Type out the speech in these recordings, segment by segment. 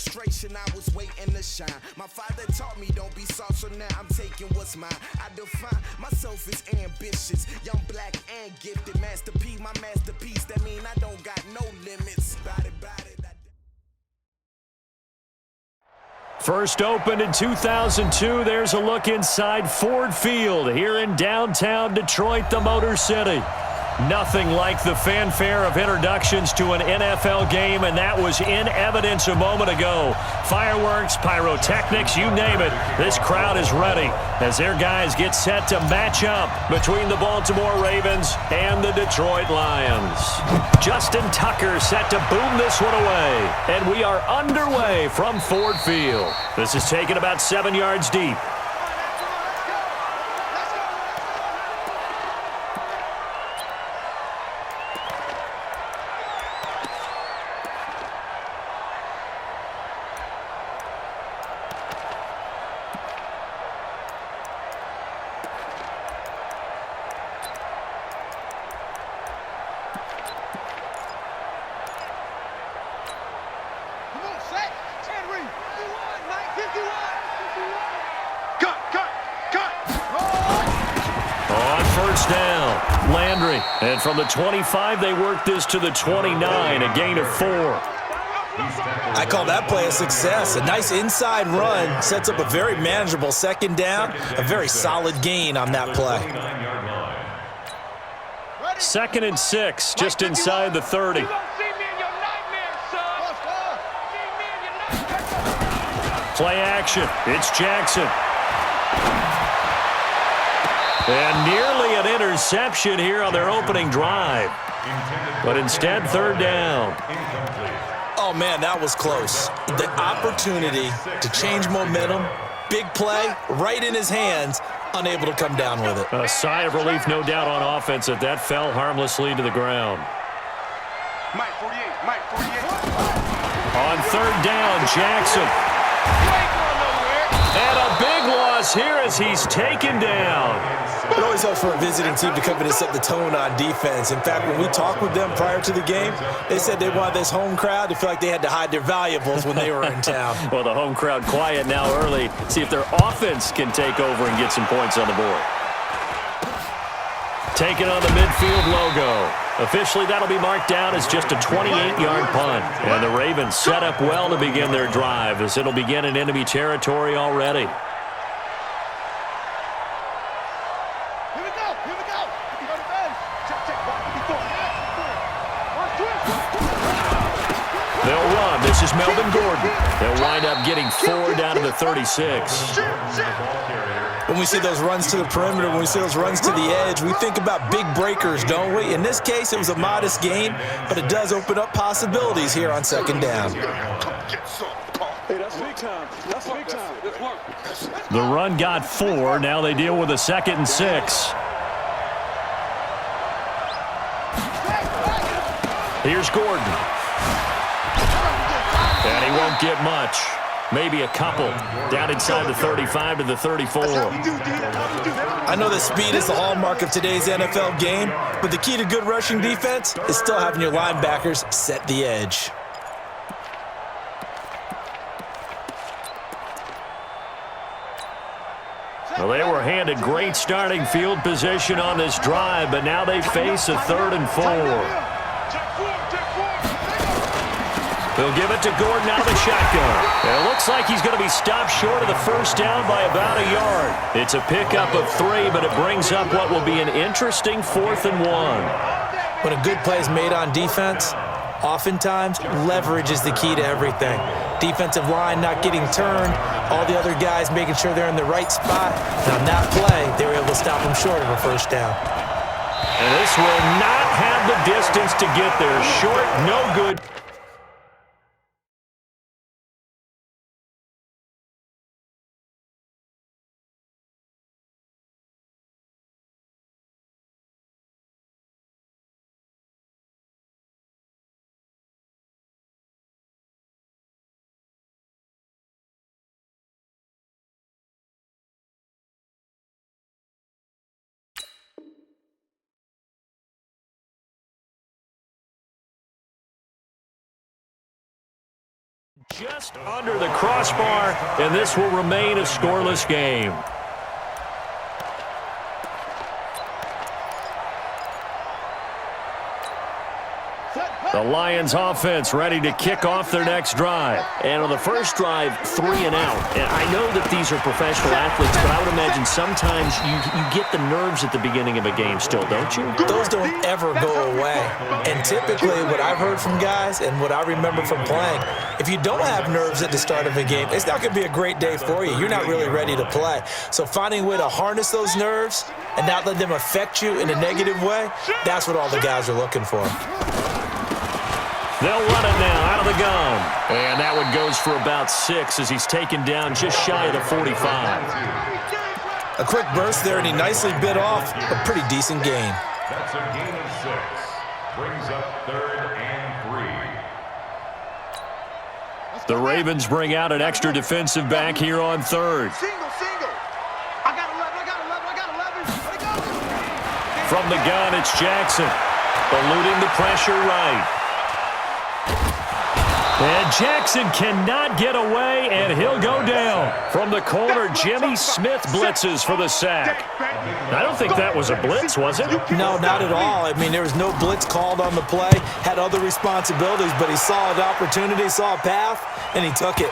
frustration, I was waiting to shine. My father taught me don't be soft, so now I'm taking what's mine. I define myself as ambitious, young, black, and gifted. Master P, my masterpiece. That mean I don't got no limits. Bout it. First opened in 2002, there's a look inside Ford Field here in downtown Detroit, the Motor City. Nothing like the fanfare of introductions to an NFL game, and that was in evidence a moment ago. Fireworks, pyrotechnics, you name it. This crowd is ready as their guys get set to match up between the Baltimore Ravens and the Detroit Lions. Justin Tucker set to boom this one away, and we are underway from Ford Field. This is taken about 7 yards deep. And from the 25, they work this to the 29, a gain of 4. I call that play a success. A nice inside run sets up a very manageable second down, a very solid gain on that play. 2nd and 6, just inside the 30. Play action. It's Jackson. And nearly an interception here on their opening drive. But instead, 3rd down. Oh, man, that was close. The opportunity to change momentum, big play, right in his hands, unable to come down with it. A sigh of relief, no doubt, on offense that fell harmlessly to the ground. Mike 48. On 3rd down, Jackson. And a big loss here as he's taken down. It always helps for a visiting team to come in and set the tone on defense. In fact, when we talked with them prior to the game, they said they wanted this home crowd to feel like they had to hide their valuables when they were in town. Well, the home crowd quiet now early. See if their offense can take over and get some points on the board. Taking on the midfield logo. Officially, that'll be marked down as just a 28-yard punt. And the Ravens set up well to begin their drive as it'll begin in enemy territory already. They'll run. This is Melvin Gordon. They'll wind up getting 4 down to the 36. When we see those runs to the perimeter, when we see those runs to the edge, we think about big breakers, don't we? In this case, it was a modest gain, but it does open up possibilities here on 2nd down. Hey, that's big time. That's big time. Good work. The run got 4. Now they deal with a 2nd and 6. Here's Gordon. And he won't get much. Maybe a couple. Down inside the 35 to the 34. I know that speed is the hallmark of today's NFL game, but the key to good rushing defense is still having your linebackers set the edge. Well, they were handed great starting field position on this drive, but now they face a 3rd and 4. They'll give it to Gordon out of the shotgun. And it looks like he's going to be stopped short of the 1st down by about a yard. It's a pickup of 3, but it brings up what will be an interesting 4th and 1. When a good play is made on defense, oftentimes leverage is the key to everything. Defensive line not getting turned, all the other guys making sure they're in the right spot. And on that play, they were able to stop him short of a 1st down. And this will not have the distance to get there. Short, no good. Just under the crossbar, and this will remain a scoreless game. The Lions offense ready to kick off their next drive. And on the first drive, 3 and out. And I know that these are professional athletes, but I would imagine sometimes you get the nerves at the beginning of a game still, don't you? Those don't ever go away. And typically what I've heard from guys and what I remember from playing, if you don't have nerves at the start of a game, it's not going to be a great day for you. You're not really ready to play. So finding a way to harness those nerves and not let them affect you in a negative way, that's what all the guys are looking for. They'll run it now out of the gun. And that one goes for about 6 as he's taken down just shy of the 45. A quick burst there, and he nicely bit off a pretty decent gain. That's a gain of 6. Brings up 3rd and 3. The Ravens bring out an extra defensive back here on 3rd. Single. I got 11. Let it go. From the gun, it's Jackson. Eluding the pressure right. And Jackson cannot get away, and he'll go down. From the corner, Jimmy Smith blitzes for the sack. I don't think that was a blitz, was it? No, not at all. I mean, there was no blitz called on the play. Had other responsibilities, but he saw an opportunity, saw a path, and he took it.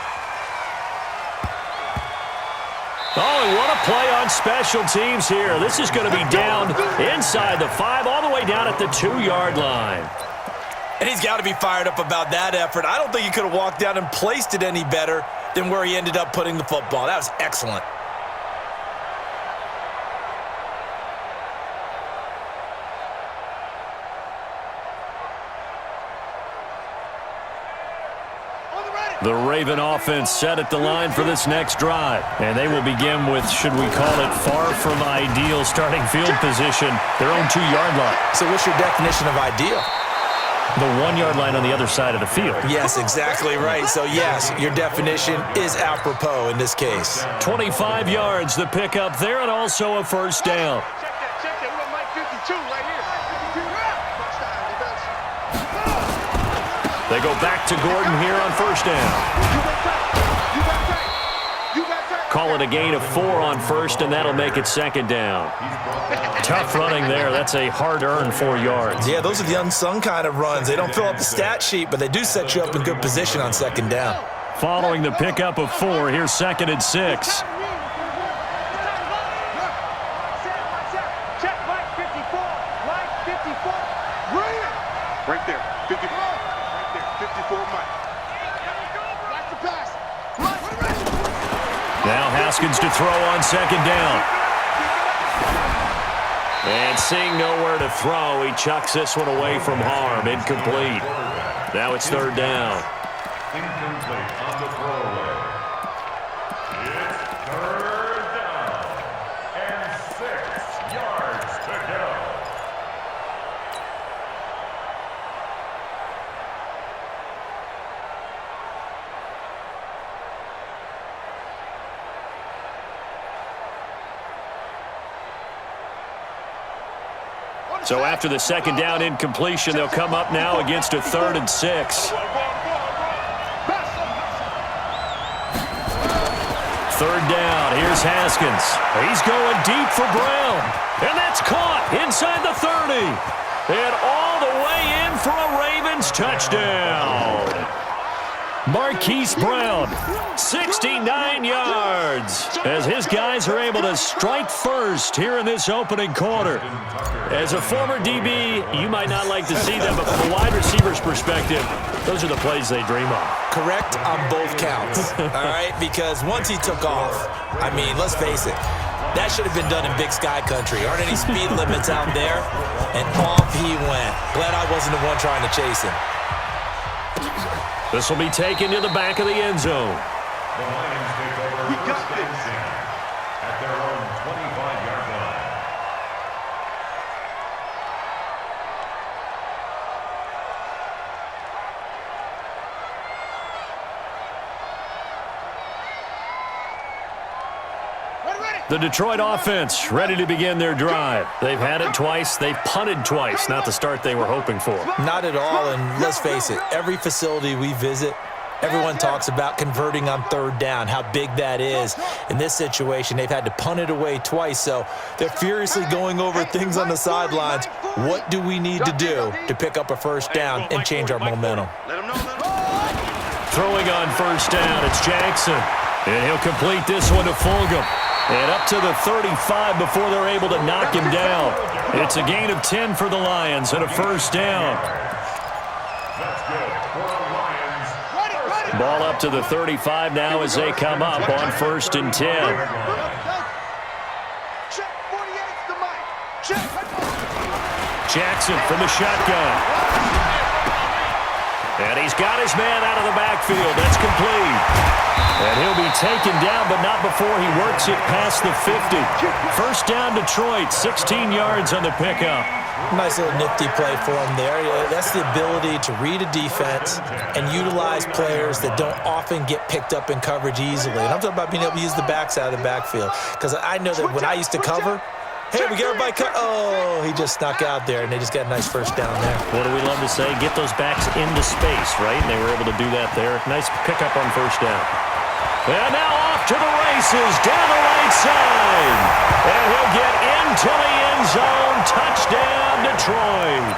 Oh, and what a play on special teams here. This is going to be down inside the 5, all the way down at the 2-yard line. And he's got to be fired up about that effort. I don't think he could have walked down and placed it any better than where he ended up putting the football. That was excellent. The Raven offense set at the line for this next drive. And they will begin with, should we call it, far from ideal starting field position, their own 2-yard line. So what's your definition of ideal? The 1-yard line on the other side of the field. Yes, exactly right. So, yes, your definition is apropos in this case. 25 yards, the pickup there, and also a first down. Check that. We got Mike 52 right here. They go back to Gordon here on first down. Call it a gain of 4 on first, and that'll make it second down. Tough running there. That's a hard-earned 4 yards. Yeah, those are the unsung kind of runs. They don't fill up the stat sheet, but they do set you up in good position on second down. Following the pickup of 4, here's 2nd and 6. Check Mike 54. Mike 54. Right there. 54. Right there. 54 Mike. Watch the pass. Now Haskins to throw on second down. And seeing nowhere to throw, he chucks this one away from harm. Incomplete. Now it's 3rd down. Incomplete on the throwaway. It's 3rd down and 6 yards to go. So after the second down incompletion, they'll come up now against a 3rd and 6. 3rd down, here's Haskins. He's going deep for Brown. And that's caught inside the 30. And all the way in for a Ravens touchdown. Marquise Brown, 69 yards, as his guys are able to strike first here in this opening quarter. As a former DB, you might not like to see them, but from a wide receiver's perspective, those are the plays they dream of. Correct on both counts, all right? Because once he took off, I mean, let's face it, that should have been done in Big Sky Country. Aren't any speed limits out there? And off he went. Glad I wasn't the one trying to chase him. This will be taken to the back of the end zone. The Lions take over first and 10 at their own 25-yard line. The Detroit offense ready to begin their drive. They've had it twice. They've punted twice. Not the start they were hoping for. Not at all, and let's face it, every facility we visit, Everyone talks about converting on third down, how big that is. In this situation, they've had to punt it away twice, so they're furiously going over things on the sidelines. What do we need to do to pick up a first down and change our momentum? Throwing on first down, it's Jackson. And he'll complete this one to Fulgham. And up to the 35 before they're able to knock him down. It's a gain of 10 for the Lions and a first down. That's good for the Lions. Ball up to the 35 now as they come up on 1st and 10. Jackson from the shotgun. And he's got his man out of the backfield. That's complete. And he'll be taken down, but not before he works it past the 50. First down, Detroit, 16 yards on the pickup. Nice little nifty play for him there. That's the ability to read a defense and utilize players that don't often get picked up in coverage easily. And I'm talking about being able to use the backside of the backfield. Because I know that when I used to cover, hey, we got everybody cut. Oh, he just snuck out there, and they just got a nice first down there. What do we love to say? Get those backs into space, right? And they were able to do that there. Nice pickup on first down. And now off to the races, down the right side. And he'll get into the end zone. Touchdown, Detroit.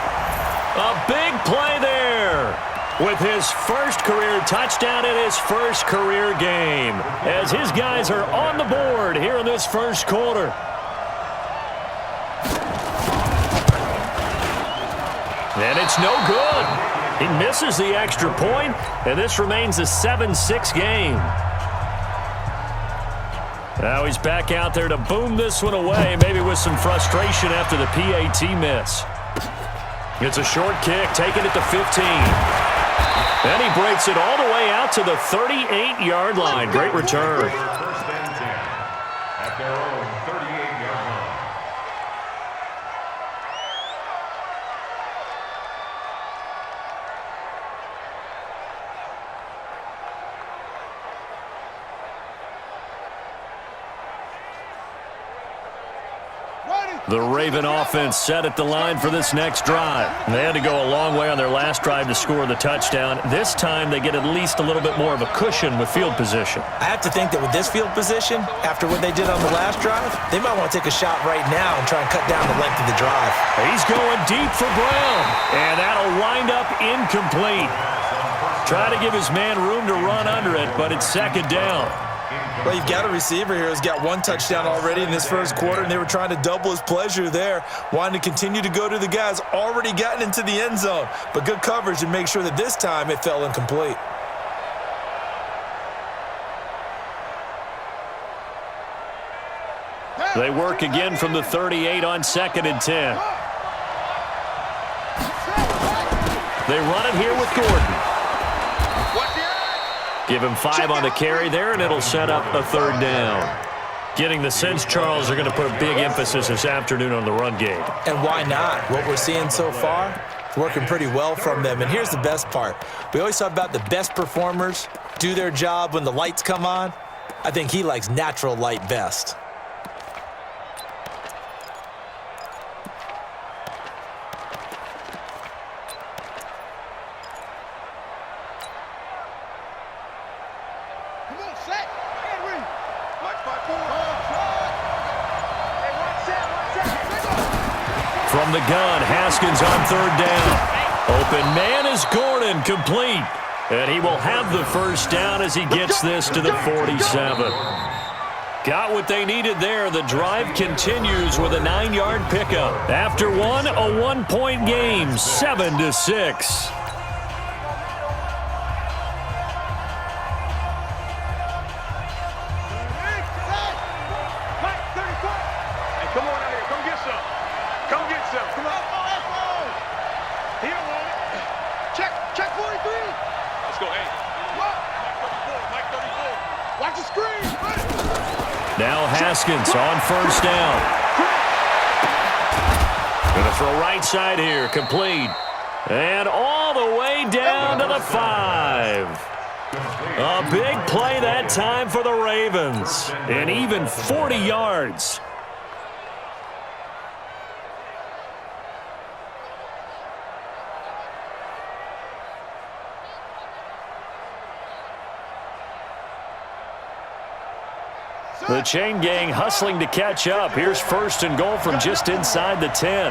A big play there with his first career touchdown in his first career game. As his guys are on the board here in this first quarter. And it's no good. He misses the extra point, and this remains a 7-6 game. Now he's back out there to boom this one away, maybe with some frustration after the PAT miss. It's a short kick, taking it to 15. And he breaks it all the way out to the 38-yard line. Great return. First and 10 at their own 38-yard line. The Raven offense set at the line for this next drive. They had to go a long way on their last drive to score the touchdown. This time they get at least a little bit more of a cushion with field position. I have to think that with this field position, after what they did on the last drive, they might want to take a shot right now and try and cut down the length of the drive. He's going deep for Brown, and that'll wind up incomplete. Try to give his man room to run under it, but it's second down. Well, you've got a receiver here who's got one touchdown already in this first quarter, and they were trying to double his pleasure there, wanting to continue to go to the guys already gotten into the end zone. But good coverage and make sure that this time it fell incomplete. They work again from the 38 on 2nd and 10. They run it here with Gordon. Give him 5 on the carry there, and it'll set up a third down. Getting the sense Charles are going to put a big emphasis this afternoon on the run game. And why not? What we're seeing so far, it's working pretty well from them. And here's the best part. We always talk about the best performers do their job when the lights come on. I think he likes natural light best. From the gun, Haskins on third down. Open man is Gordon, complete. And he will have the first down as he gets this to the 47. Got what they needed there. The drive continues with a 9-yard pickup. After one, a 1-point game, 7-6. Now Haskins on first down. Going to throw right side here, complete. And all the way down to the 5. A big play that time for the Ravens. And even 40 yards. The chain gang hustling to catch up. Here's 1st and goal from just inside the 10.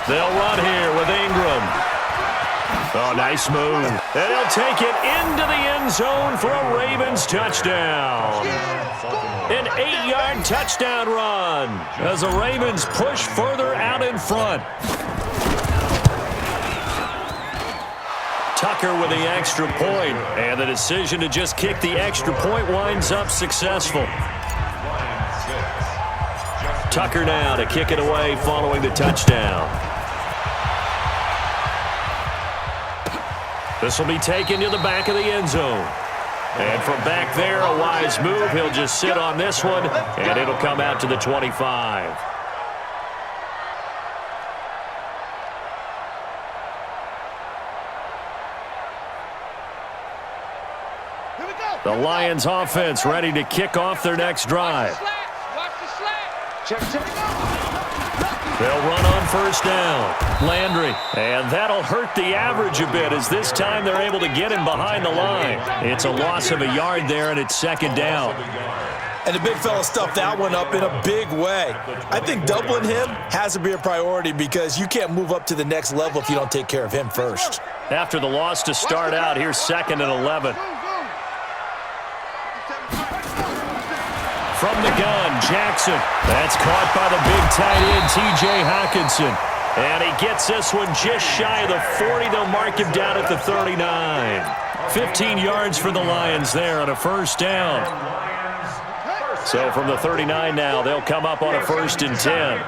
They'll run here with Ingram. Oh, nice move. And he'll take it into the end zone for a Ravens touchdown. An 8-yard touchdown run as the Ravens push further out in front. Tucker with the extra point, and the decision to just kick the extra point winds up successful. Tucker now to kick it away following the touchdown. This will be taken to the back of the end zone. And from back there, a wise move. He'll just sit on this one, and it'll come out to the 25. The Lions offense ready to kick off their next drive. They'll run on 1st down. Landry. And that'll hurt the average a bit as this time they're able to get him behind the line. It's a loss of a yard there, and it's 2nd down. And the big fella stuffed that one up in a big way. I think doubling him has to be a priority because you can't move up to the next level if you don't take care of him first. After the loss to start out, here's 2nd and 11. From the gun, Jackson. That's caught by the big tight end, T.J. Hockenson. And he gets this one just shy of the 40. They'll mark him down at the 39. 15 yards for the Lions there on a 1st down. So from the 39 now, they'll come up on a 1st and 10.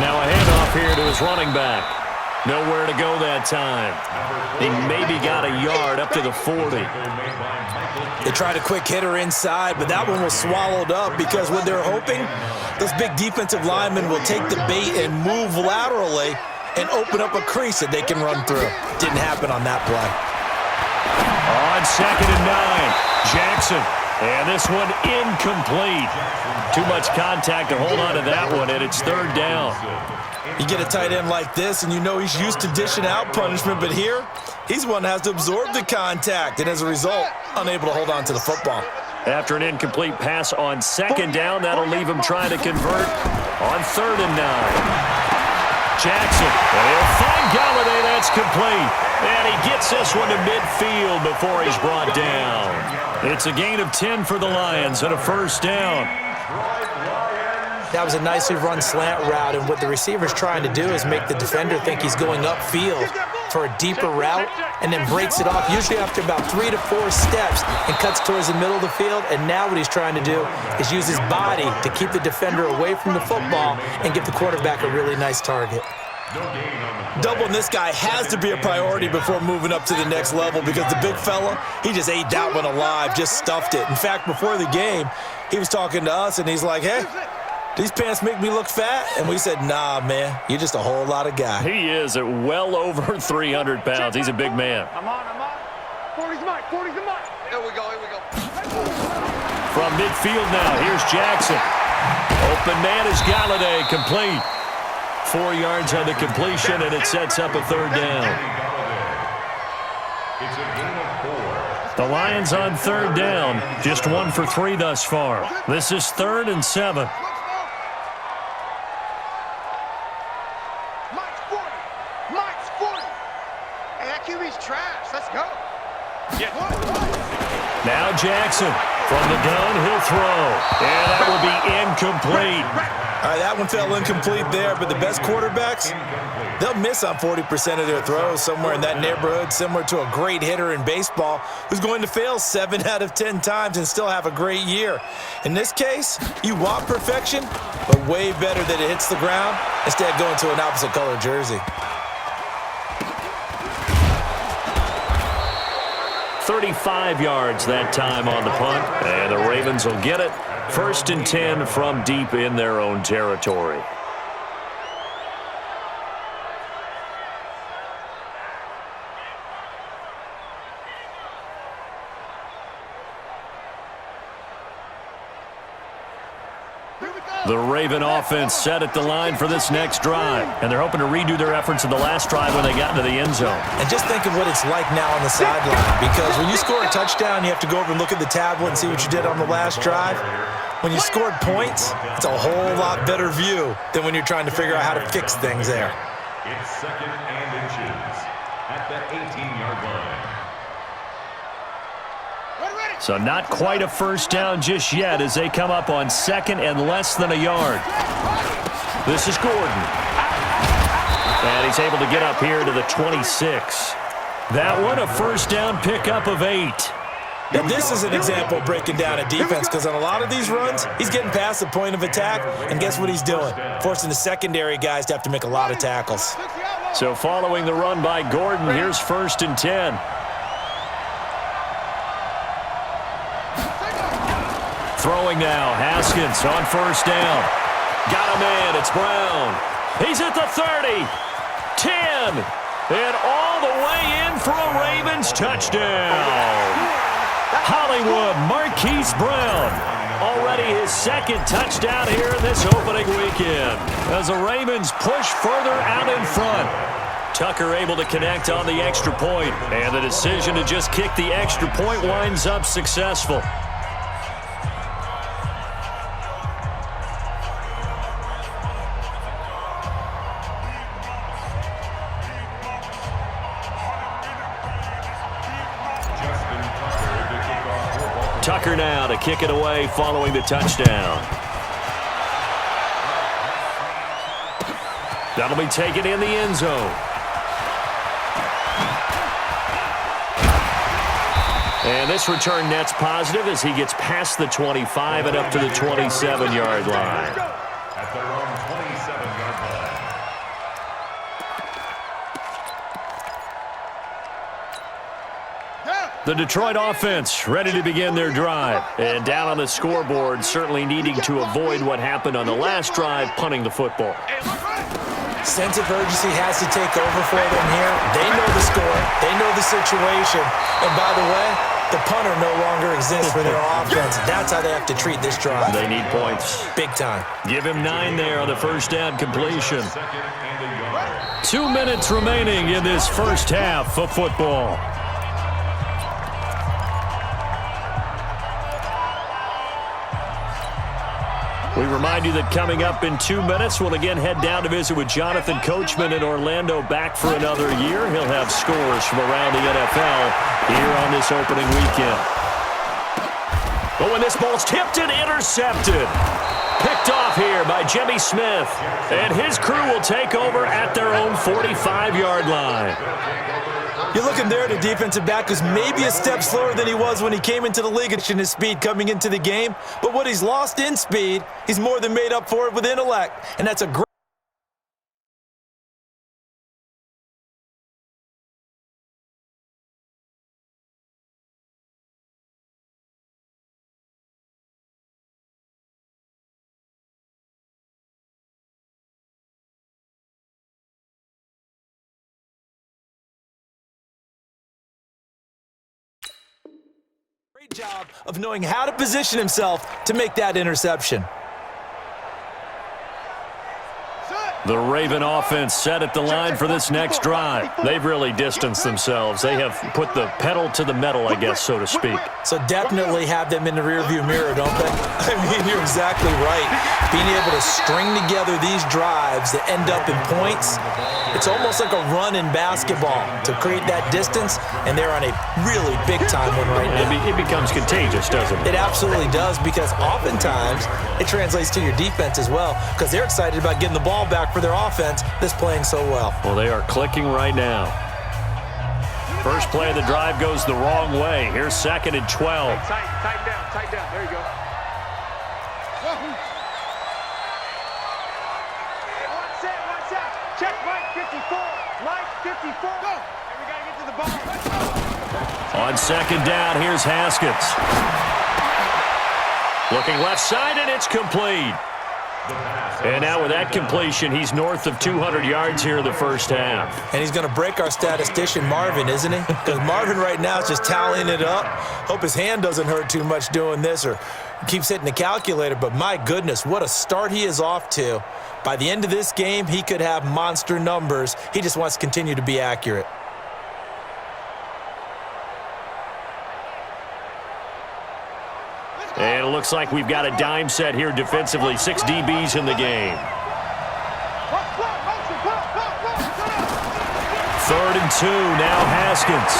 Now a handoff here to his running back. Nowhere to go that time. He maybe got a yard up to the 40. They tried a quick hitter inside, but that one was swallowed up because what they're hoping, those big defensive linemen will take the bait and move laterally and open up a crease that they can run through. Didn't happen on that play. On 2nd and 9, Jackson. And this one incomplete. Too much contact to hold on to that one, and it's 3rd down. You get a tight end like this, and you know he's used to dishing out punishment, but here, he's one that has to absorb the contact, and as a result, unable to hold on to the football. After an incomplete pass on 2nd down, that'll leave him trying to convert on 3rd and 9. Jackson, and he'll find Galladay. That's complete. And he gets this one to midfield before he's brought down. It's a gain of 10 for the Lions and a 1st down. That was a nicely run slant route, and what the receiver's trying to do is make the defender think he's going upfield for a deeper route and then breaks it off, usually after about 3 to 4 steps, and cuts towards the middle of the field. And now what he's trying to do is use his body to keep the defender away from the football and give the quarterback a really nice target. Doubling this guy has to be a priority before moving up to the next level because the big fella, he just ate that one alive, just stuffed it. In fact, before the game, he was talking to us, and he's like, hey, these pants make me look fat? And we said, nah, man, you're just a whole lot of guy. He is at well over 300 pounds. He's a big man. I'm on. 40's mine. Here we go. From midfield now, here's Jackson. Open man is Galladay, complete. 4 yards on the completion, and it sets up a 3rd down. It's a gain of 4. The Lions on 3rd down, just 1 for 3 thus far. This is 3rd and 7. Mike's 40. Hey, that QB's trash. Let's go. Now Jackson. From the gun, he'll throw. And that will be incomplete. All right, that one fell incomplete there, but the best quarterbacks, they'll miss on 40% of their throws, somewhere in that neighborhood, similar to a great hitter in baseball who's going to fail 7 out of 10 times and still have a great year. In this case, you want perfection, but way better that it hits the ground instead of going to an opposite color jersey. 35 yards that time on the punt, and the Ravens will get it. 1st and 10 from deep in their own territory. Here we go. The Raven offense set at the line for this next drive, and they're hoping to redo their efforts in the last drive when they got into the end zone. And just think of what it's like now on the sideline, because when you score a touchdown, you have to go over and look at the tablet and see what you did on the last drive. When you scored points, it's a whole lot better view than when you're trying to figure out how to fix things there. It's 2nd and inches at the 18-yard line. So not quite a first down just yet as they come up on 2nd and less than a yard. This is Gordon. And he's able to get up here to the 26. That one a first down pickup of 8. And this is an example of breaking down a defense, because on a lot of these runs, he's getting past the point of attack, and guess what he's doing? Forcing the secondary guys to have to make a lot of tackles. So following the run by Gordon, here's 1st and 10. Throwing now, Haskins on 1st down. Got a man, it's Brown. He's at the 30, 10, and all the way in for a Ravens touchdown. Hollywood Marquise Brown, already his 2nd touchdown here in this opening weekend, as the Ravens push further out in front. Tucker able to connect on the extra point, and the decision to just kick the extra point winds up successful. Tucker now to kick it away following the touchdown. That'll be taken in the end zone. And this return net's positive as he gets past the 25 and up to the 27-yard line. At their own 27-yard line. The Detroit offense ready to begin their drive. And down on the scoreboard, certainly needing to avoid what happened on the last drive, punting the football. Sense of urgency has to take over for them here. They know the score. They know the situation. And by the way, the punter no longer exists for their offense. That's how they have to treat this drive. They need points. Big time. Give him 9 there on the first down completion. 2 minutes remaining in this first half of football. We remind you that coming up in 2 minutes, we'll again head down to visit with Jonathan Coachman in Orlando, back for another year. He'll have scores from around the NFL here on this opening weekend. But when this ball's tipped and intercepted, picked off here by Jimmy Smith, and his crew will take over at their own 45-yard line. You're looking there at a defensive back who's maybe a step slower than he was when he came into the league in his speed coming into the game. But what he's lost in speed, he's more than made up for it with intellect. And that's a great... job of knowing how to position himself to make that interception. The Raven offense set at the line for this next drive. They've really distanced themselves. They have put the pedal to the metal, I guess, so to speak. So definitely have them in the rearview mirror, don't they? I mean, you're exactly right. Being able to string together these drives that end up in points, it's almost like a run in basketball to create that distance, and they're on a really big-time one right now. It becomes contagious, doesn't it? It absolutely does, because oftentimes it translates to your defense as well, because they're excited about getting the ball back for their offense that's playing so well. Well, they are clicking right now. First play of the drive goes the wrong way. Here's 2nd and 12. Tighten down. There you go. One set. Check Mike 54. Mike 54. Go. And we got to get to the ball. On 2nd down, here's Haskins. Looking left side, and it's complete. And now with that completion, he's north of 200 yards here in the first half. And he's going to break our statistician, Marvin, isn't he? Because Marvin right now is just tallying it up. Hope his hand doesn't hurt too much doing this, or keeps hitting the calculator, but my goodness, what a start he is off to. By the end of this game, he could have monster numbers. He just wants to continue to be accurate. And it looks like we've got a dime set here defensively. 6 DBs in the game. 3rd and 2, now Haskins.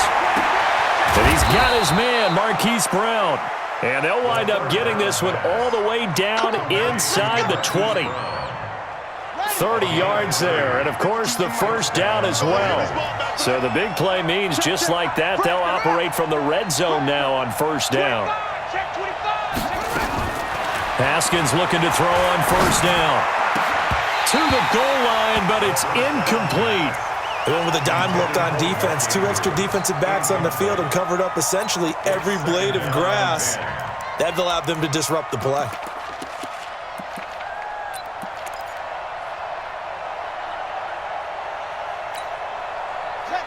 And he's got his man, Marquise Brown. And they'll wind up getting this one all the way down inside the 20. 30 yards there, and of course the first down as well. So the big play means just like that, they'll operate from the red zone now on first down. Haskins looking to throw on first down. To the goal line, but it's incomplete. They went with a dime look on defense. 2 extra defensive backs on the field and covered up essentially every blade of grass. That allowed them to disrupt the play.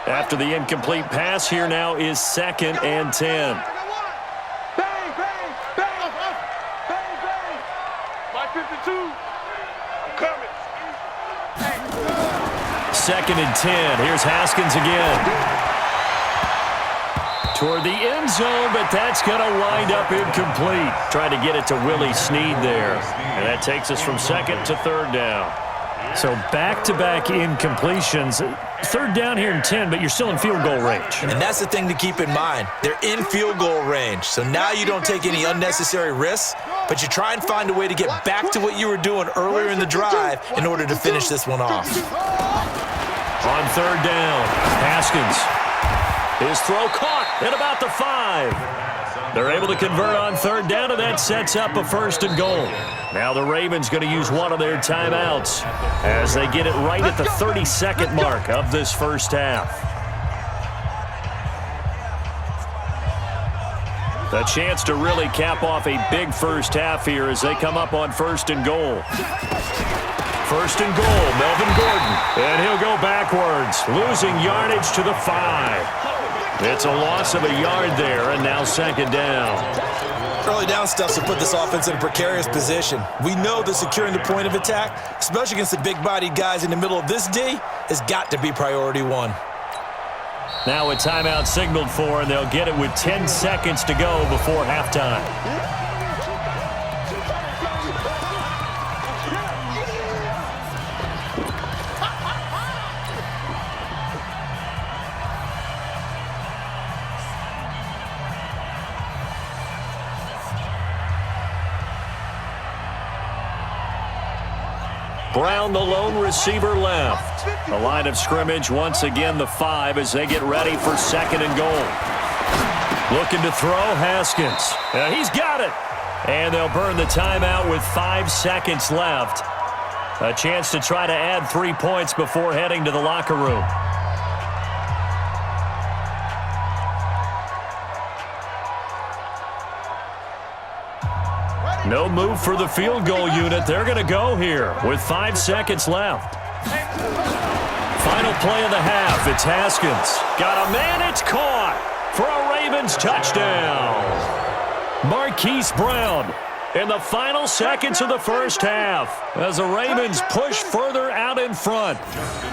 After the incomplete pass, here now is 2nd and 10. Bang, bang, bang, bang, bang. My 52. I'm coming. 2nd and 10. Here's Haskins again. Toward the end zone, but that's going to wind up incomplete. Trying to get it to Willie Snead there. And that takes us from 2nd to 3rd down. So back-to-back incompletions. 3rd down here and 10, but you're still in field goal range. And that's the thing to keep in mind. They're in field goal range. So now you don't take any unnecessary risks, but you try and find a way to get back to what you were doing earlier in the drive in order to finish this one off. On 3rd down, Haskins. His throw caught at about the 5. They're able to convert on 3rd down, and that sets up a 1st and goal. Now the Ravens going to use one of their timeouts as they get it right at the 32nd mark of this first half. A chance to really cap off a big first half here as they come up on 1st and goal. 1st and goal, Melvin Gordon. And he'll go backwards, losing yardage to the 5. It's a loss of a yard there, and now 2nd down. Early down stuff to put this offense in a precarious position. We know that securing the point of attack, especially against the big-bodied guys in the middle of this D, has got to be priority 1. Now a timeout signaled for, and they'll get it with 10 seconds to go before halftime. Brown, the lone receiver, left. The line of scrimmage, once again, the 5 as they get ready for 2nd and goal. Looking to throw, Haskins. He's got it. And they'll burn the timeout with 5 seconds left. A chance to try to add 3 points before heading to the locker room. No move for the field goal unit. They're going to go here with 5 seconds left. Final play of the half. It's Haskins. Got a man. It's caught for a Ravens touchdown. Marquise Brown in the final seconds of the first half as the Ravens push further out in front.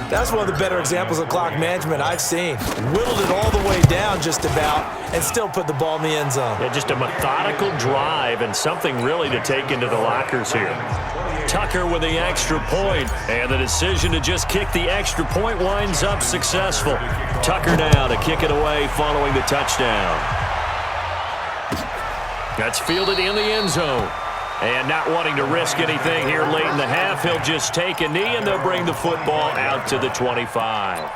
That's one of the better examples of clock management I've seen. Whittled it all the way down just about and still put the ball in the end zone. Yeah, just a methodical drive and something really to take into the lockers here. Tucker with the extra point, and the decision to just kick the extra point winds up successful. Tucker now to kick it away following the touchdown. That's fielded in the end zone. And not wanting to risk anything here late in the half, he'll just take a knee, and they'll bring the football out to the 25.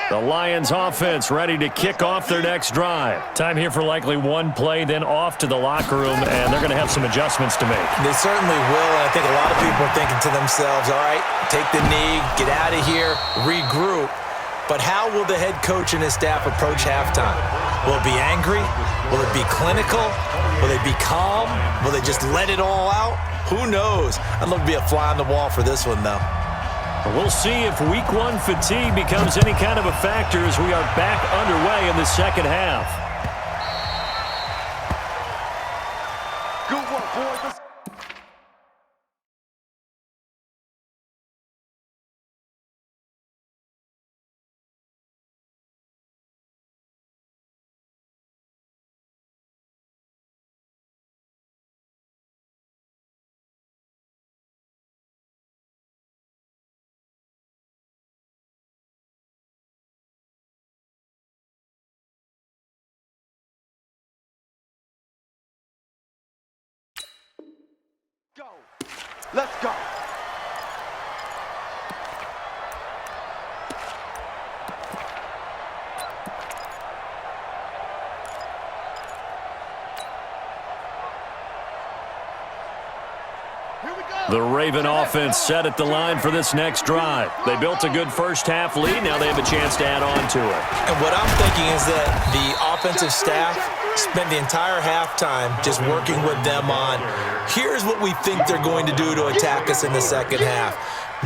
The Lions offense ready to kick off their next drive. Time here for likely one play, then off to the locker room, and they're going to have some adjustments to make. They certainly will, and I think a lot of people are thinking to themselves, all right, take the knee, get out of here, regroup. But how will the head coach and his staff approach halftime? Will it be angry? Will it be clinical? Will they be calm? Will they just let it all out? Who knows? I'd love to be a fly on the wall for this one, though. We'll see if week one fatigue becomes any kind of a factor as we are back underway in the second half. Good work, boys. Go. Let's go. Here we go. The Raven offense set at the line for this next drive. They built a good first half lead. Now they have a chance to add on to it. And what I'm thinking is that the offensive staff spent the entire halftime just working with them on, here's what we think they're going to do to attack us in the second half.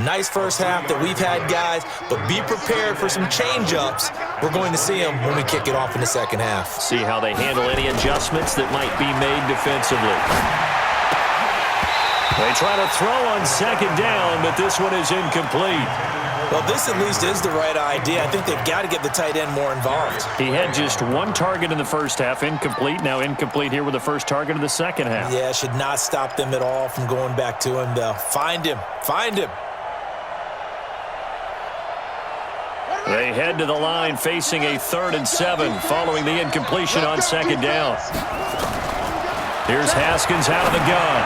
Nice first half that we've had, guys, but be prepared for some change-ups. We're going to see them when we kick it off in the second half. See how they handle any adjustments that might be made defensively. They try to throw on second down, but this one is incomplete. Well, this at least is the right idea. I think they've got to get the tight end more involved. He had just one target in the first half, incomplete. Now incomplete here with the first target of the second half. Yeah, should not stop them at all from going back to him, though. Find him. Find him. They head to the line facing a 3rd and 7 following the incompletion on second down. Here's Haskins out of the gun.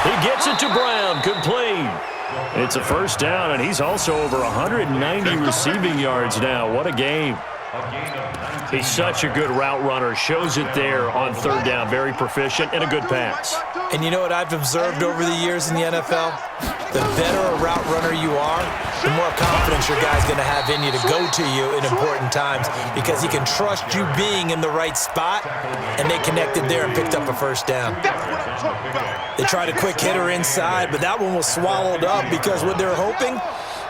He gets it to Brown, complete. It's a first down, and he's also over 190 receiving yards now. What a game. He's such a good route runner. Shows it there on 3rd down. Very proficient and a good pass. And you know what I've observed over the years in the NFL? The better a route runner you are, the more confidence your guy's going to have in you to go to you in important times because he can trust you being in the right spot, and they connected there and picked up a first down. They tried a quick hitter inside, but that one was swallowed up because what they're hoping,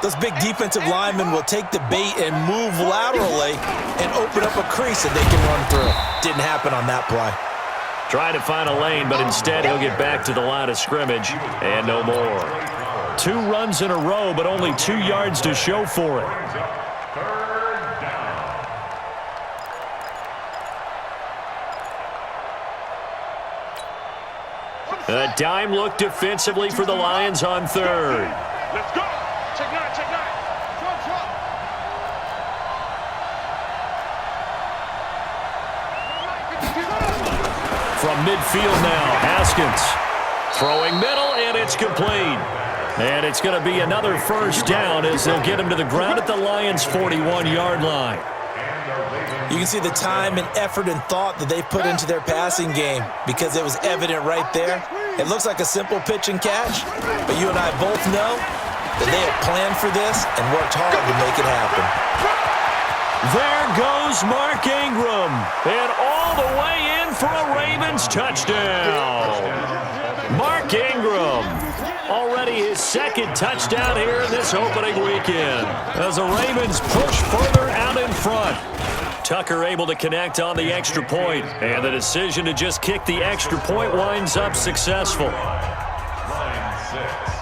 those big defensive linemen will take the bait and move laterally and open up a crease that they can run through. Didn't happen on that play. Trying to find a lane, but instead he'll get back to the line of scrimmage and no more. 2 runs in a row, but only 2 yards to show for it. 3rd down. A dime look defensively for the Lions on 3rd. Let's go. Check 9, check 9. From midfield now, Haskins throwing middle, and it's complete. And it's going to be another first down as they'll get him to the ground at the Lions' 41-yard line. You can see the time and effort and thought that they put into their passing game because it was evident right there. It looks like a simple pitch and catch, but you and I both know that they have planned for this and worked hard to make it happen. There goes Mark Ingram, and all the way in for a Ravens touchdown. Mark Ingram, already his 2nd touchdown here in this opening weekend as the Ravens push further out in front. Tucker able to connect on the extra point, and the decision to just kick the extra point winds up successful. Line 6.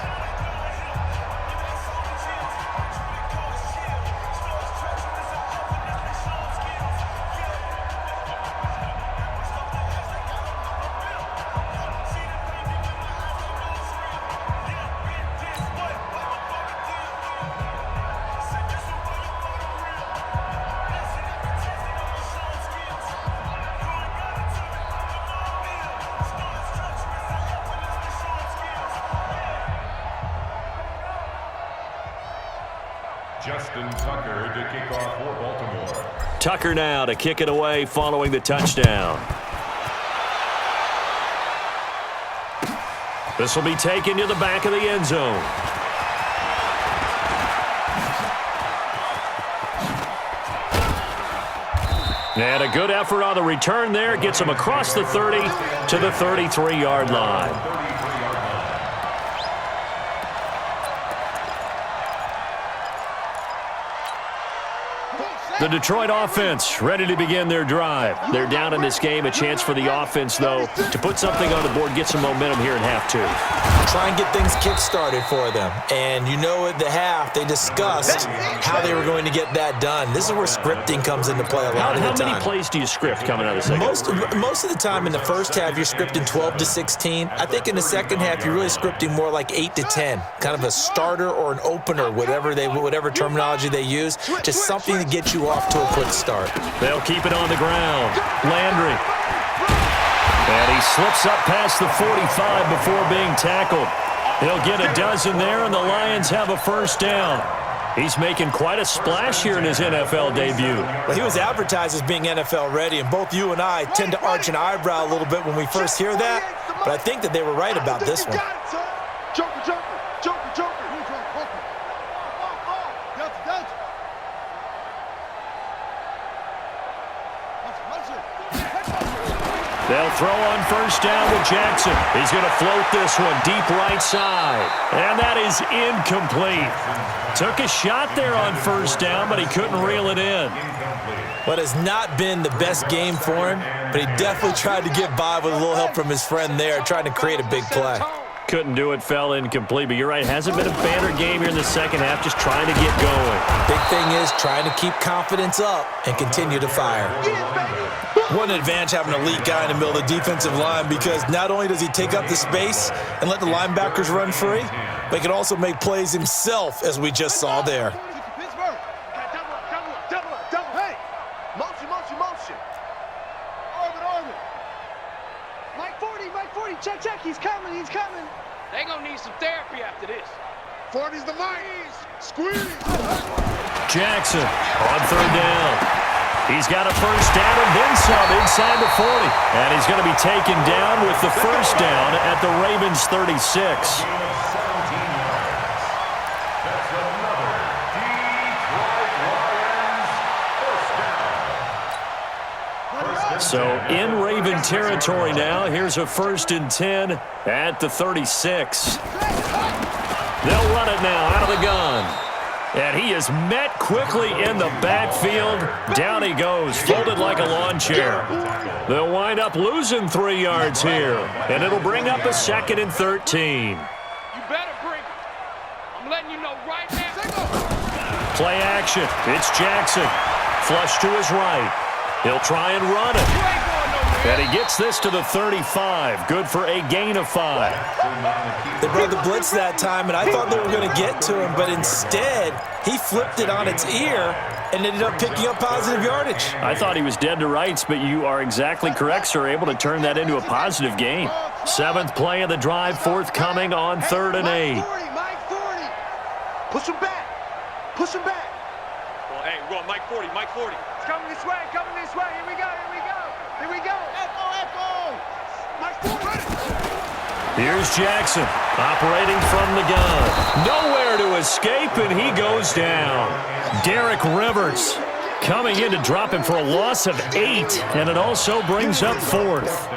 Justin Tucker to kick off for Baltimore. Tucker now to kick it away following the touchdown. This will be taken to the back of the end zone. And a good effort on the return there. Gets him across the 30 to the 33-yard line. The Detroit offense ready to begin their drive. They're down in this game. A chance for the offense, though, to put something on the board, get some momentum here in half two. Try and get things kick-started for them. And you know at the half, they discussed how they were going to get that done. This is where scripting comes into play a lot of the time. How many plays do you script coming out of the second? Most of the time in the first half, you're scripting 12 to 16. I think in the second half, you're really scripting more like 8 to 10. Kind of a starter or an opener, whatever terminology they use. Just something to get you off to a quick start. They'll keep it on the ground. Landry. And he slips up past the 45 before being tackled. He'll get a dozen there, and the Lions have a first down. He's making quite a splash here in his NFL debut. Well, he was advertised as being NFL ready, and both you and I tend to arch an eyebrow a little bit when we first hear that, but I think that they were right about this one. Joker. They'll throw on first down to Jackson. He's going to float this one deep right side. And that is incomplete. Took a shot there on first down, but he couldn't reel it in. But it's not been the best game for him, but he definitely tried to get by with a little help from his friend there, trying to create a big play. Couldn't do it, fell incomplete. But you're right, hasn't been a banner game here in the second half, just trying to get going. Big thing is trying to keep confidence up and continue to fire. What an advantage having an elite guy in the middle of the defensive line, because not only does he take up the space and let the linebackers run free, but he can also make plays himself, as we just saw there. Hey, motion. Orbit. Mike 40, check, he's coming. They're going to need some therapy after this. 40's the Mike. Squeeze. Jackson on third down. He's got a first down and then some inside the 40. And he's going to be taken down with the first down at the Ravens 36. So in Raven territory now, here's a 1st and 10 at the 36. They'll run it now out of the gun. And he is met quickly in the backfield. Down he goes, folded like a lawn chair. They'll wind up losing 3 yards here. And it'll bring up a 2nd and 13. You better bring it. I'm letting you know right now. Play action. It's Jackson. Flush to his right. He'll try and run it. And he gets this to the 35. Good for a gain of 5. They brought the blitz that time, and I thought they were going to get to him, but instead, he flipped it on its ear and ended up picking up positive yardage. I thought he was dead to rights, but you are exactly correct, sir. Able to turn that into a positive gain. 7th play of the drive, forthcoming on 3rd and 8. Mike 40. Push him back. Well, hey, we're going Mike 40. It's coming this way. Here we go. Echo. Mike 40. Here's Jackson, operating from the gun. Nowhere to escape, and he goes down. Derek Rivers coming in to drop him for a loss of 8, and it also brings up 4th.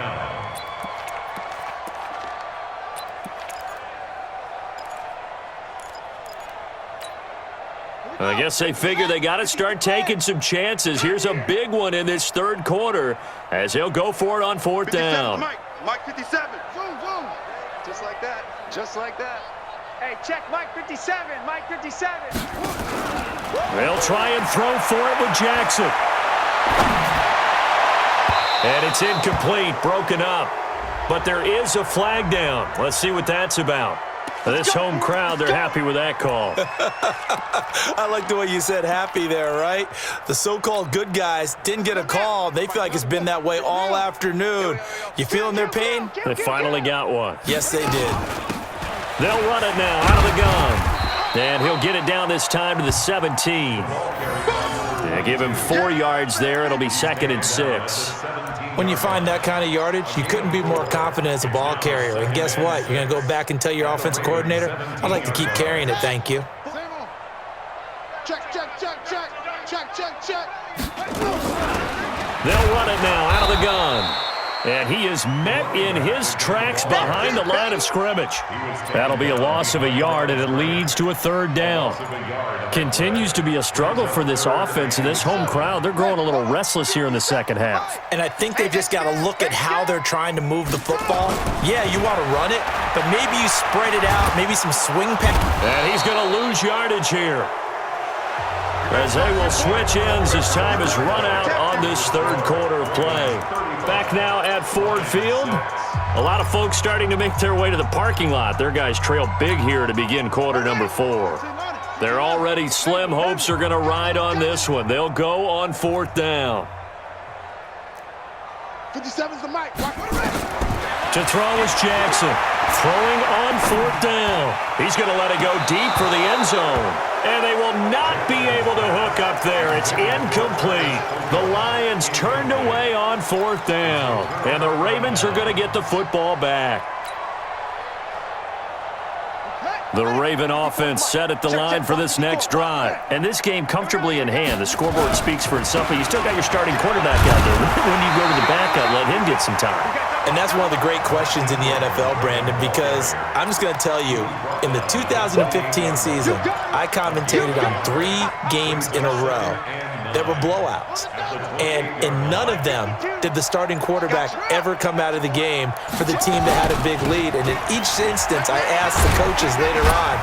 I guess they figure they got to start taking some chances. Here's a big one in this 3rd quarter as they'll go for it on 4th down. Mike 57. Zoom. Just like that. Hey, check Mike 57. They'll try and throw for it with Jackson. And it's incomplete, broken up. But there is a flag down. Let's see what that's about. This home crowd, they're happy with that call. I like the way you said happy there, right? The so-called good guys didn't get a call. They feel like it's been that way all afternoon. You feeling their pain? They finally got one. Yes, they did. They'll run it now out of the gun. And he'll get it down this time to the 17. Yeah, give him 4 yards there. It'll be 2nd and 6. When you find that kind of yardage, you couldn't be more confident as a ball carrier. And guess what? You're going to go back and tell your offensive coordinator, I'd like to keep carrying it, thank you. Check. They'll run it now out of the gun. And he is met in his tracks behind the line of scrimmage. That'll be a loss of a yard, and it leads to a third down. Continues to be a struggle for this offense and this home crowd. They're growing a little restless here in the second half. And I think they've just got to look at how they're trying to move the football. Yeah, you want to run it, but maybe you spread it out, maybe some swing pass. And he's going to lose yardage here, as they will switch ends as time is run out on this third quarter of play. Back now at Ford Field. A lot of folks starting to make their way to the parking lot. Their guys trail big here to begin quarter number 4. They're already slim hopes are going to ride on this one. They'll go on 4th down. 57's the mic. To throw is Jackson. Throwing on 4th down. He's going to let it go deep for the end zone. And they will not be able to hook up there. It's incomplete. The Lions turned away on 4th down. And the Ravens are going to get the football back. The Raven offense set at the line for this next drive. And this game comfortably in hand. The scoreboard speaks for itself, but you still got your starting quarterback out there. When you go to the backup, let him get some time. And that's one of the great questions in the NFL, Brandon, because I'm just going to tell you, in the 2015 season, I commentated on 3 games in a row that were blowouts. And in none of them did the starting quarterback ever come out of the game for the team that had a big lead. And in each instance, I asked the coaches later on,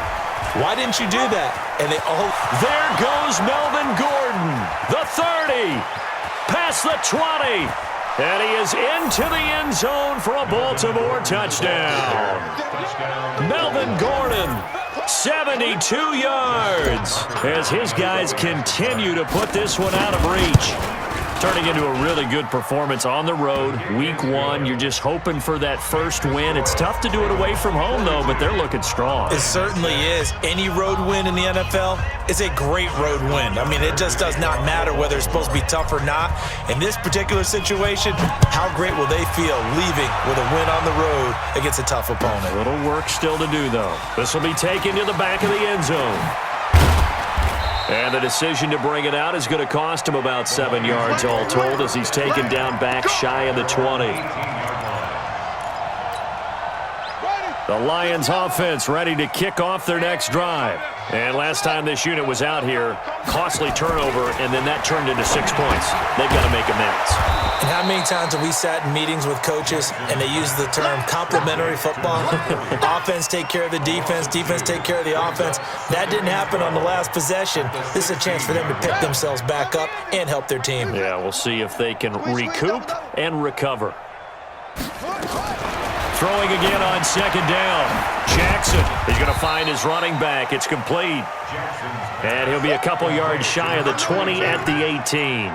why didn't you do that? And they all... There goes Melvin Gordon, the 30, past the 20. And he is into the end zone for a Baltimore touchdown. Melvin Gordon, 72 yards, as his guys continue to put this one out of reach. Turning into a really good performance on the road. Week 1, you're just hoping for that first win. It's tough to do it away from home, though, but they're looking strong. It certainly is. Any road win in the NFL is a great road win. I mean, it just does not matter whether it's supposed to be tough or not. In this particular situation, how great will they feel leaving with a win on the road against a tough opponent? A little work still to do, though. This will be taken to the back of the end zone. And the decision to bring it out is going to cost him about 7 yards all told, as he's taken down back shy of the 20. The Lions offense ready to kick off their next drive. And last time this unit was out here, costly turnover, and then that turned into 6 points. They've got to make amends. And how many times have we sat in meetings with coaches and they use the term complementary football? Offense take care of the defense, defense take care of the offense. That didn't happen on the last possession. This is a chance for them to pick themselves back up and help their team. Yeah, we'll see if they can recoup and recover. Throwing again on 2nd down. Jackson is going to find his running back. It's complete. And he'll be a couple yards shy of the 20 at the 18.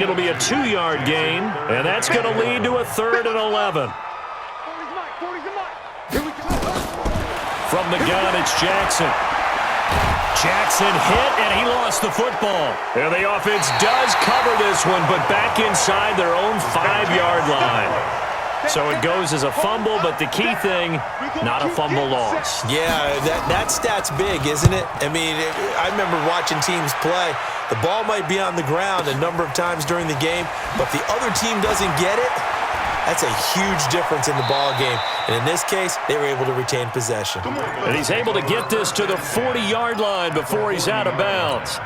It'll be a 2-yard gain, and that's going to lead to a 3rd and 11. From the gun, it's Jackson. Jackson hit, and he lost the football. And the offense does cover this one, but back inside their own 5-yard line. So it goes as a fumble, but the key thing, not a fumble loss. Yeah, that stat's big, isn't it? I mean, I remember watching teams play. The ball might be on the ground a number of times during the game, but the other team doesn't get it. That's a huge difference in the ball game. And in this case, they were able to retain possession. And he's able to get this to the 40-yard line before he's out of bounds.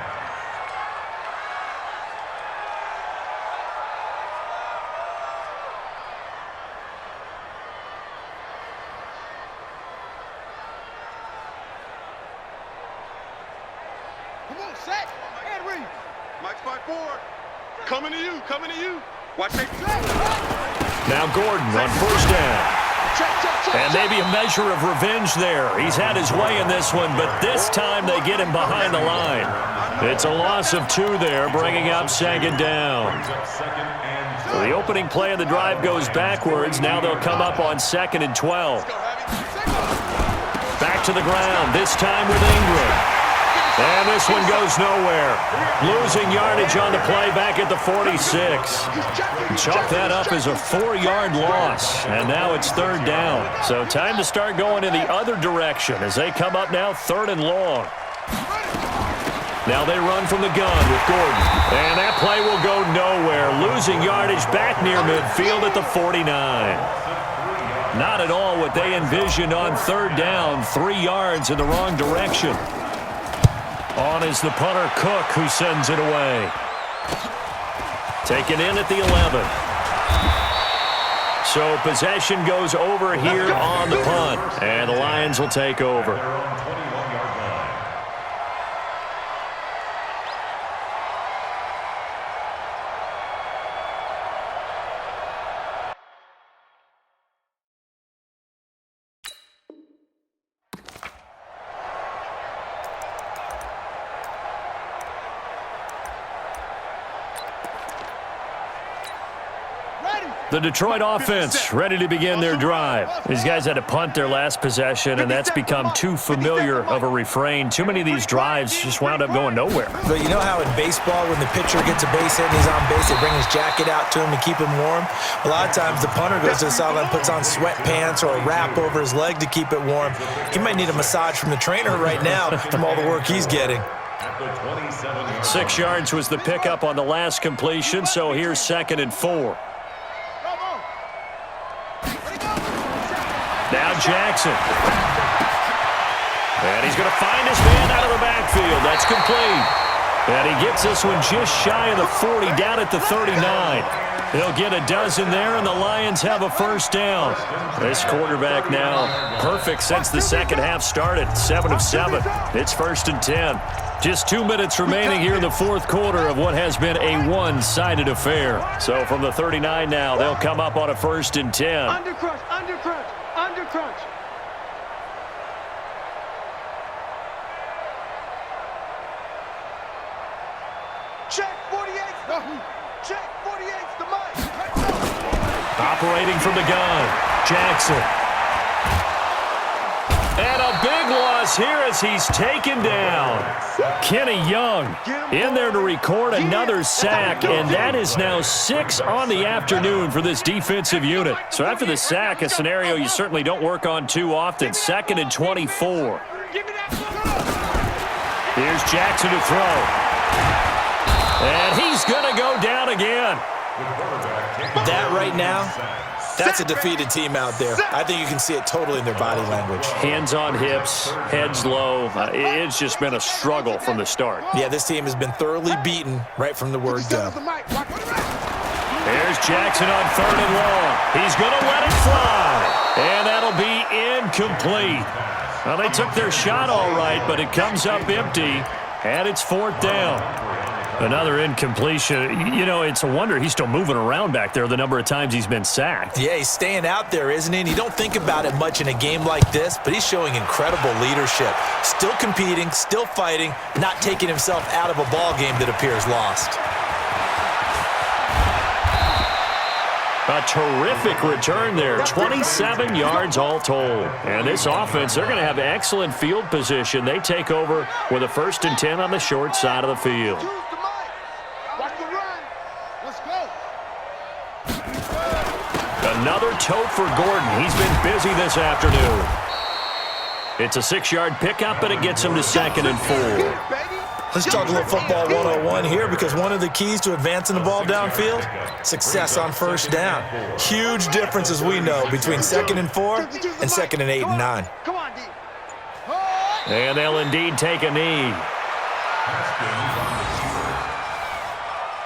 Coming to you, coming to you. Watch it. Now Gordon on 1st down. And maybe a measure of revenge there. He's had his way in this one, but this time they get him behind the line. It's a loss of 2 there, bringing up 2nd down. So the opening play of the drive goes backwards. Now they'll come up on 2nd and 12. Back to the ground, this time with Ingram. And this one goes nowhere. Losing yardage on the play back at the 46. Chalk that up as a 4-yard loss. And now it's 3rd down. So time to start going in the other direction as they come up now 3rd and long. Now they run from the gun with Gordon. And that play will go nowhere. Losing yardage back near midfield at the 49. Not at all what they envisioned on third down. 3 yards in the wrong direction. On is the punter, Cook, who sends it away. Taken in at the 11. So possession goes over here on the punt. And the Lions will take over. The Detroit offense ready to begin their drive. These guys had to punt their last possession, and that's become too familiar of a refrain. Too many of these drives just wound up going nowhere. But you know how in baseball, when the pitcher gets a base hit and he's on base, they bring his jacket out to him to keep him warm? A lot of times the punter goes to the sideline, puts on sweatpants or a wrap over his leg to keep it warm. He might need a massage from the trainer right now from all the work he's getting. 6 yards was the pickup on the last completion, so here's 2nd and 4. Now Jackson. And he's going to find his man out of the backfield. That's complete. And he gets this one just shy of the 40, down at the 39. He'll get a dozen there, and the Lions have a first down. This quarterback now perfect since the second half started. 7 of 7. It's 1st and 10. Just 2 minutes remaining here in the fourth quarter of what has been a one-sided affair. So from the 39 now, they'll come up on a 1st and 10. Under crunch, under crunch, under crunch. Check 48. Check 48's the mic. Operating from the gun, Jackson. And a big loss here as he's taken down. Kenny Young in there to record another sack, and that is now 6 on the afternoon for this defensive unit. So after the sack, a scenario you certainly don't work on too often. 2nd and 24. Here's Jackson to throw. And he's going to go down again. That right now, that's a defeated team out there. I think you can see it totally in their body language. Hands on hips, heads low. It's just been a struggle from the start. Yeah, this team has been thoroughly beaten right from the word go. There's Jackson on 3rd and long. He's going to let it fly. And that'll be incomplete. Well, they took their shot all right, but it comes up empty. And it's 4th down. Another incompletion. You know, it's a wonder he's still moving around back there the number of times he's been sacked. Yeah, he's staying out there, isn't he? And you don't think about it much in a game like this, but he's showing incredible leadership. Still competing, still fighting, not taking himself out of a ball game that appears lost. A terrific return there. 27 yards all told. And this offense, they're going to have excellent field position. They take over with a 1st and 10 on the short side of the field. Another tote for Gordon. He's been busy this afternoon. It's a 6-yard pickup, but it gets him to 2nd and 4. Let's talk a little football 101 here, because one of the keys to advancing the ball downfield, success on 1st down. Huge difference, as we know, between 2nd and 4 and 2nd and 8 and 9. Come on, D. And they'll indeed take a knee.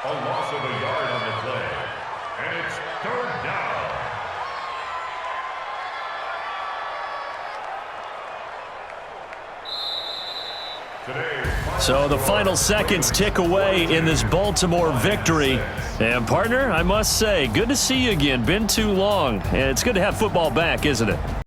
A loss of a yard on the play. And it's 3rd down. So the final seconds tick away in this Baltimore victory. And partner, I must say, good to see you again. Been too long. And it's good to have football back, isn't it?